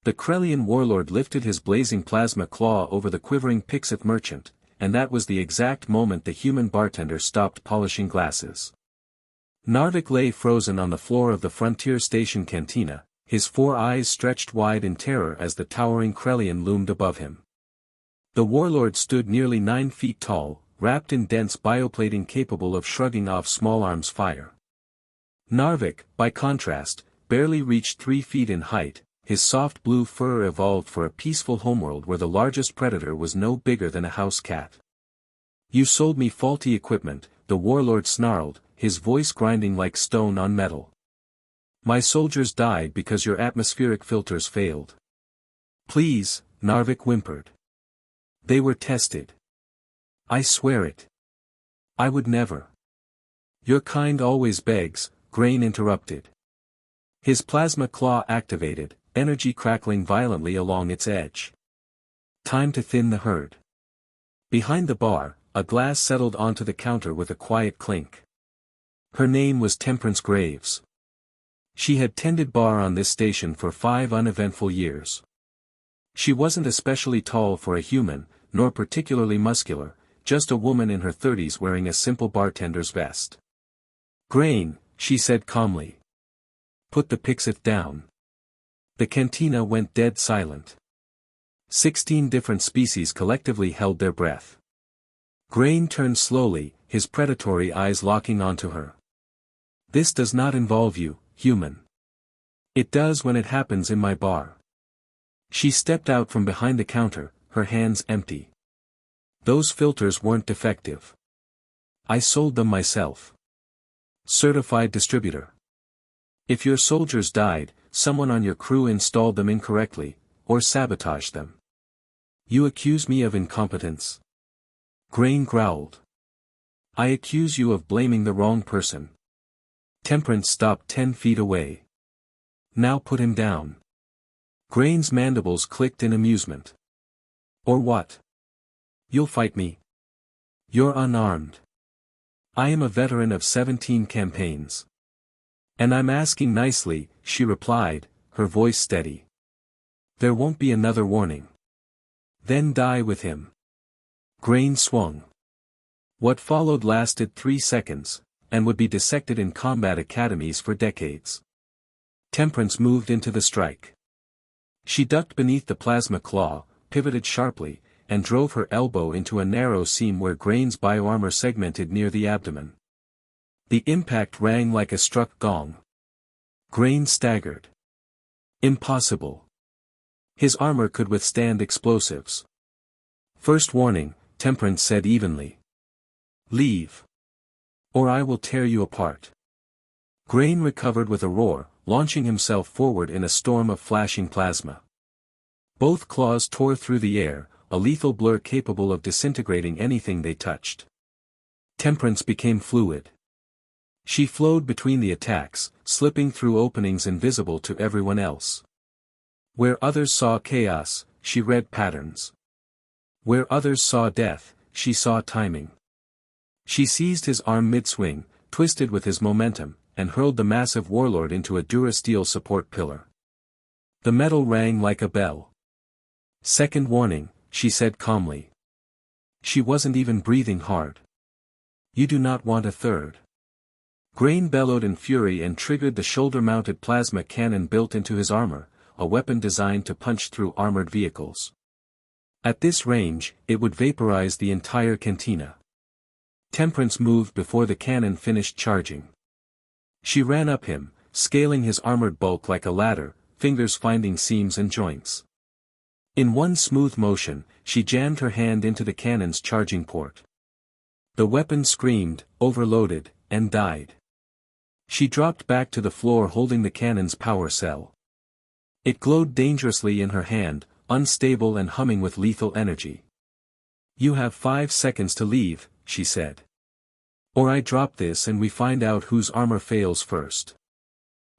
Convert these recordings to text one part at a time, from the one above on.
The Krellian warlord lifted his blazing plasma claw over the quivering Pixith merchant, and that was the exact moment the human bartender stopped polishing glasses. Narvik lay frozen on the floor of the Frontier Station cantina, his 4 eyes stretched wide in terror as the towering Krellian loomed above him. The warlord stood nearly 9 feet tall, wrapped in dense bioplating capable of shrugging off small arms fire. Narvik, by contrast, barely reached 3 feet in height. His soft blue fur evolved for a peaceful homeworld where the largest predator was no bigger than a house cat. "You sold me faulty equipment," the warlord snarled, his voice grinding like stone on metal. "My soldiers died because your atmospheric filters failed." "Please," Narvik whimpered. "They were tested. I swear it. I would never." "Your kind always begs," Grain interrupted. His plasma claw activated, energy crackling violently along its edge. "Time to thin the herd." Behind the bar, a glass settled onto the counter with a quiet clink. Her name was Temperance Graves. She had tended bar on this station for 5 uneventful years. She wasn't especially tall for a human, nor particularly muscular, just a woman in her 30s wearing a simple bartender's vest. "Grain," she said calmly. "Put the Pixith down." The cantina went dead silent. 16 different species collectively held their breath. Grain turned slowly, his predatory eyes locking onto her. "This does not involve you, human." "It does when it happens in my bar." She stepped out from behind the counter, her hands empty. "Those filters weren't defective. I sold them myself. Certified distributor. If your soldiers died, someone on your crew installed them incorrectly, or sabotaged them. You accuse me of incompetence." Grain growled. "I accuse you of blaming the wrong person." Temperance stopped 10 feet away. "Now put him down." Grain's mandibles clicked in amusement. "Or what? You'll fight me? You're unarmed." "I am a veteran of 17 campaigns. And I'm asking nicely," she replied, her voice steady. "There won't be another warning." "Then die with him." Grain swung. What followed lasted 3 seconds, and would be dissected in combat academies for decades. Temperance moved into the strike. She ducked beneath the plasma claw, pivoted sharply, and drove her elbow into a narrow seam where Grain's bioarmor segmented near the abdomen. The impact rang like a struck gong. Grain staggered. Impossible. His armor could withstand explosives. "First warning," Temperance said evenly. "Leave. Or I will tear you apart." Grain recovered with a roar, launching himself forward in a storm of flashing plasma. Both claws tore through the air, a lethal blur capable of disintegrating anything they touched. Temperance became fluid. She flowed between the attacks, slipping through openings invisible to everyone else. Where others saw chaos, she read patterns. Where others saw death, she saw timing. She seized his arm mid-swing, twisted with his momentum, and hurled the massive warlord into a Durasteel support pillar. The metal rang like a bell. "Second warning," she said calmly. She wasn't even breathing hard. "You do not want a third." Grain bellowed in fury and triggered the shoulder-mounted plasma cannon built into his armor, a weapon designed to punch through armored vehicles. At this range, it would vaporize the entire cantina. Temperance moved before the cannon finished charging. She ran up him, scaling his armored bulk like a ladder, fingers finding seams and joints. In one smooth motion, she jammed her hand into the cannon's charging port. The weapon screamed, overloaded, and died. She dropped back to the floor holding the cannon's power cell. It glowed dangerously in her hand, unstable and humming with lethal energy. "You have 5 seconds to leave," she said. "Or I drop this and we find out whose armor fails first."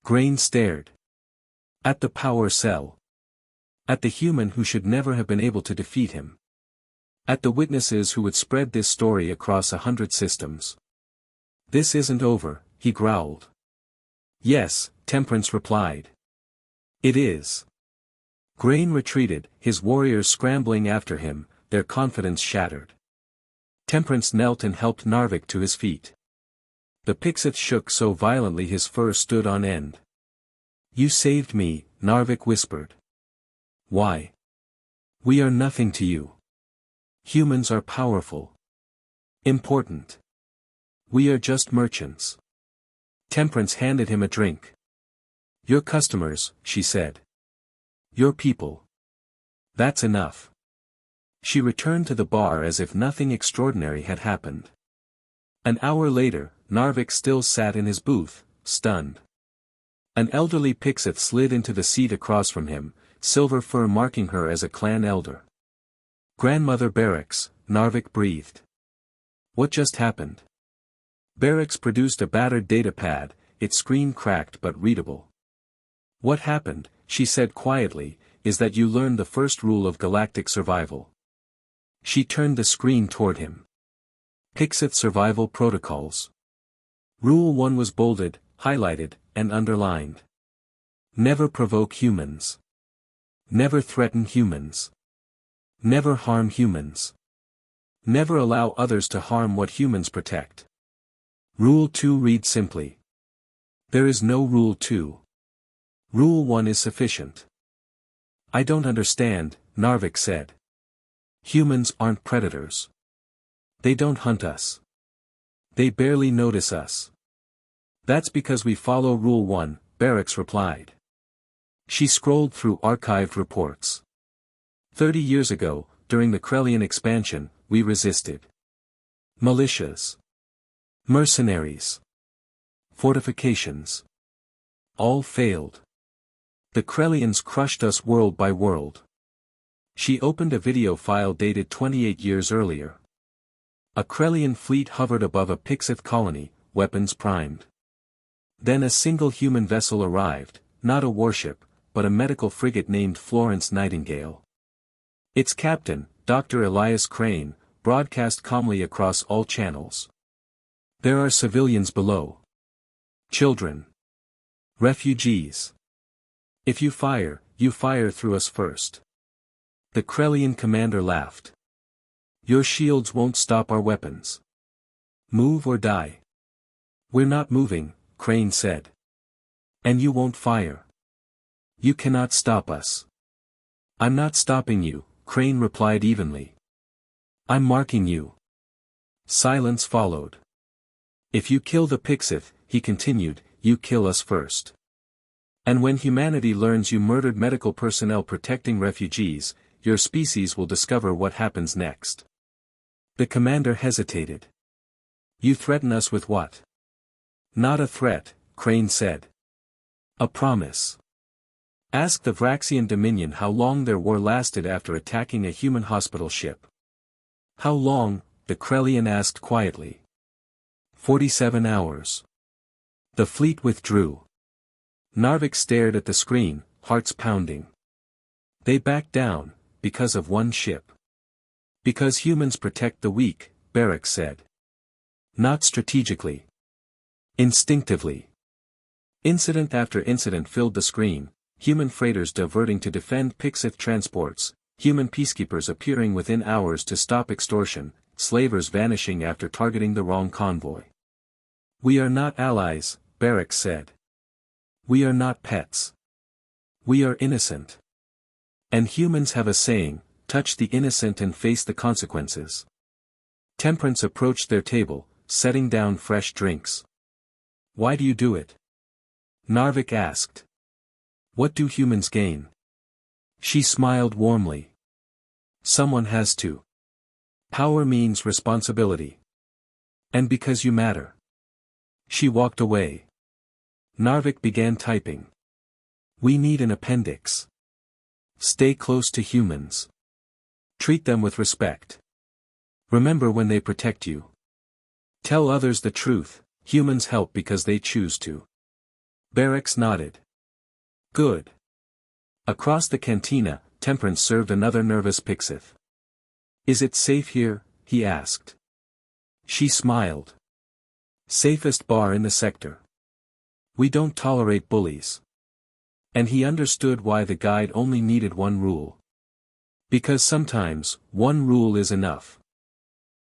Grain stared. At the power cell. At the human who should never have been able to defeat him. At the witnesses who would spread this story across 100 systems. "This isn't over," he growled. "Yes," Temperance replied. "It is." Grain retreated, his warriors scrambling after him, their confidence shattered. Temperance knelt and helped Narvik to his feet. The Pixeth shook so violently his fur stood on end. "You saved me," Narvik whispered. "Why? We are nothing to you. Humans are powerful. Important. We are just merchants." Temperance handed him a drink. "Your customers," she said. "Your people. That's enough." She returned to the bar as if nothing extraordinary had happened. An hour later, Narvik still sat in his booth, stunned. An elderly Pixeth slid into the seat across from him, silver fur marking her as a clan elder. "Grandmother Barracks," Narvik breathed. "What just happened?" Barracks produced a battered data pad, its screen cracked but readable. "What happened," she said quietly, "is that you learned the first rule of galactic survival." She turned the screen toward him. Pixeth Survival Protocols. Rule 1 was bolded, highlighted, and underlined. Never provoke humans. Never threaten humans. Never harm humans. Never allow others to harm what humans protect. Rule 2 reads simply. There is no Rule 2. Rule 1 is sufficient. "I don't understand," Narvik said. "Humans aren't predators. They don't hunt us. They barely notice us." "That's because we follow Rule 1, Barracks replied. She scrolled through archived reports. 30 years ago, during the Krellian expansion, we resisted. Militias. Mercenaries. Fortifications. All failed. The Krellians crushed us world by world." She opened a video file dated 28 years earlier. A Krellian fleet hovered above a Pixeth colony, weapons primed. Then a single human vessel arrived, not a warship, but a medical frigate named Florence Nightingale. Its captain, Dr. Elias Crane, broadcast calmly across all channels. "There are civilians below. Children. Refugees. If you fire through us first." The Krellian commander laughed. "Your shields won't stop our weapons. Move or die." "We're not moving," Crane said. "And you won't fire. You cannot stop us." "I'm not stopping you," Crane replied evenly. "I'm marking you." Silence followed. "If you kill the Pixeth," he continued, "you kill us first. And when humanity learns you murdered medical personnel protecting refugees, your species will discover what happens next." The commander hesitated. "You threaten us with what?" "Not a threat," Crane said. "A promise. Ask the Vraxian Dominion how long their war lasted after attacking a human hospital ship." "How long?" the Krellian asked quietly. 47 hours. The fleet withdrew. Narvik stared at the screen, hearts pounding. "They backed down, because of one ship. Because humans protect the weak," Barracks said. "Not strategically. Instinctively." Incident after incident filled the screen, human freighters diverting to defend Pixeth transports, human peacekeepers appearing within hours to stop extortion, slavers vanishing after targeting the wrong convoy. "We are not allies," Barracks said. "We are not pets. We are innocent. And humans have a saying, touch the innocent and face the consequences." Temperance approached their table, setting down fresh drinks. "Why do you do it?" Narvik asked. "What do humans gain?" She smiled warmly. "Someone has to. Power means responsibility. And because you matter." She walked away. Narvik began typing. "We need an appendix. Stay close to humans. Treat them with respect. Remember when they protect you. Tell others the truth, humans help because they choose to." Barracks nodded. "Good." Across the cantina, Temperance served another nervous Pixeth. "Is it safe here?" he asked. She smiled. "Safest bar in the sector. We don't tolerate bullies." And he understood why the guide only needed one rule. Because sometimes, one rule is enough.